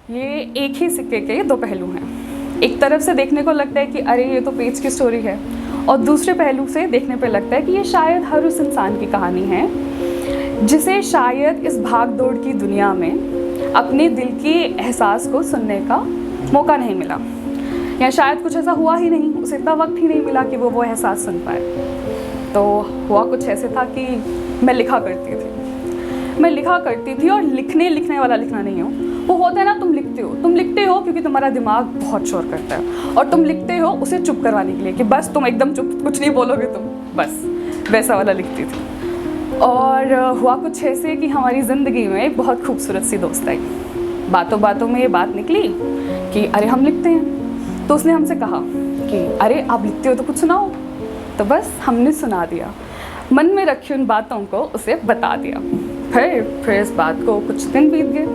ये एक ही सिक्के के दो पहलू हैं। एक तरफ से देखने को लगता है कि अरे ये तो पेज की स्टोरी है, और दूसरे पहलू से देखने पे लगता है कि ये शायद हर उस इंसान की कहानी है जिसे शायद इस भाग दौड़ की दुनिया में अपने दिल के एहसास को सुनने का मौका नहीं मिला, या शायद कुछ ऐसा हुआ ही नहीं, उसे इतना वक्त ही नहीं मिला कि वो एहसास सुन पाए। तो हुआ कुछ ऐसे था कि मैं लिखा करती थी और लिखने वाला लिखना नहीं हो, वो होता है ना, तुम लिखते हो क्योंकि तुम्हारा दिमाग बहुत शोर करता है, और तुम लिखते हो उसे चुप करवाने के लिए कि बस तुम एकदम चुप, कुछ नहीं बोलोगे तुम, बस वैसा वाला लिखती थी। और हुआ कुछ ऐसे कि हमारी ज़िंदगी में एक बहुत खूबसूरत सी दोस्त आई। बातों बातों में ये बात निकली कि अरे हम लिखते हैं, तो उसने हमसे कहा कि अरे आप लिखते हो तो कुछ सुनाओ। तो बस हमने सुना दिया, मन में रखी उन बातों को उसे बता दिया। फिर इस बात को कुछ दिन बीत गए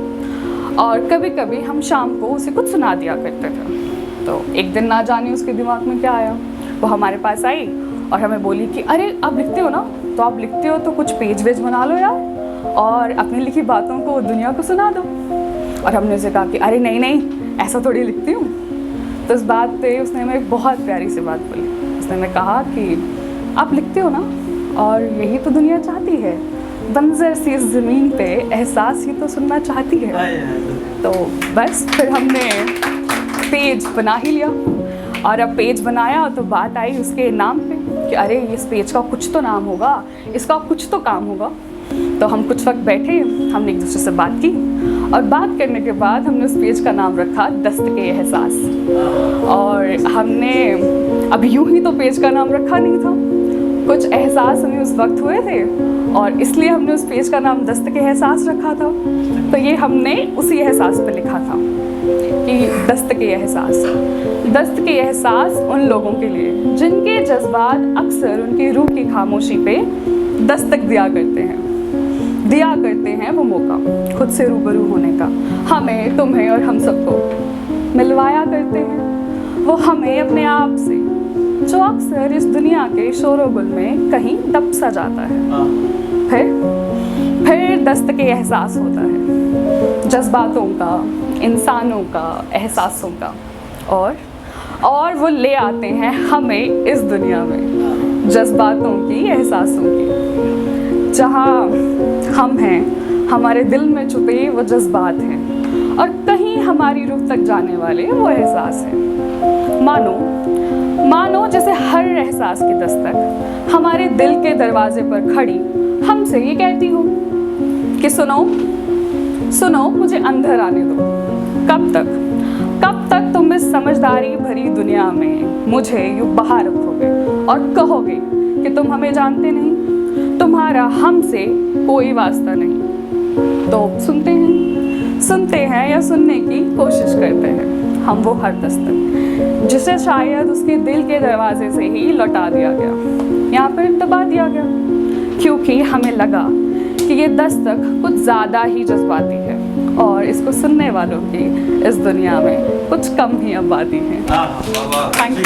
और कभी कभी हम शाम को उसे कुछ सुना दिया करते थे। तो एक दिन ना जाने उसके दिमाग में क्या आया, वो हमारे पास आई और हमें बोली कि अरे आप लिखते हो ना, तो आप लिखते हो तो कुछ पेज वेज बना लो यार और अपनी लिखी बातों को दुनिया को सुना दो। और हमने उसे कहा कि अरे नहीं ऐसा थोड़ी लिखती हूँ। तो इस बात पे उसने हमें एक बहुत प्यारी सी बात बोली। उसने हमें कहा कि आप लिखते हो ना, और यही तो दुनिया चाहती है, बंजर सी इस ज़मीन पे एहसास ही तो सुनना चाहती है। तो बस फिर हमने पेज बना ही लिया, और अब पेज बनाया तो बात आई उसके नाम पे कि अरे इस पेज का कुछ तो नाम होगा, इसका कुछ तो काम होगा। तो हम कुछ वक्त बैठे, हमने एक दूसरे से बात की, और बात करने के बाद हमने उस पेज का नाम रखा दस्तक-ए-एहसास। और हमने अब यूं ही तो पेज का नाम रखा नहीं था, कुछ एहसास हमें उस वक्त हुए थे और इसलिए हमने उस पेज का नाम दस्तक-ए-एहसास रखा था। तो ये हमने उसी एहसास पे लिखा था कि दस्तक-ए-एहसास उन लोगों के लिए जिनके जज्बात अक्सर उनकी रूह की खामोशी पे दस्तक दिया करते हैं वो मौका खुद से रूबरू होने का, हमें, तुम्हें और हम सबको मिलवाया करते हैं वो हमें अपने आप से, जो अक्सर इस दुनिया के शोरोगुल में कहीं दब सा जाता है। फिर दस्तक-ए-एहसास होता है जज्बातों का, इंसानों का, एहसासों का, और वो ले आते हैं हमें इस दुनिया में जज्बातों की, एहसासों की, जहाँ हम हैं, हमारे दिल में छुपे वो जज्बात हैं और कहीं हमारी रूह तक जाने वाले वो एहसास हैं। मानो जैसे हर एहसास की दस्तक हमारे दिल के दरवाजे पर खड़ी हमसे ये कहती हो कि सुनो मुझे अंदर आने दो। कब तक तुम इस समझदारी भरी दुनिया में मुझे यूँ बाहर रखोगे और कहोगे कि तुम हमें जानते नहीं, तुम्हारा हमसे कोई वास्ता नहीं। तो सुनते हैं या सुनने की कोशिश करते हैं हम वो हर दस्तक जिसे शायद उसके दिल के दरवाजे से ही लौटा दिया गया, यहाँ पर दबा दिया गया, क्योंकि हमें लगा कि ये दस्तक कुछ ज़्यादा ही जज्बाती है और इसको सुनने वालों की इस दुनिया में कुछ कम ही आबादी है। Thank you.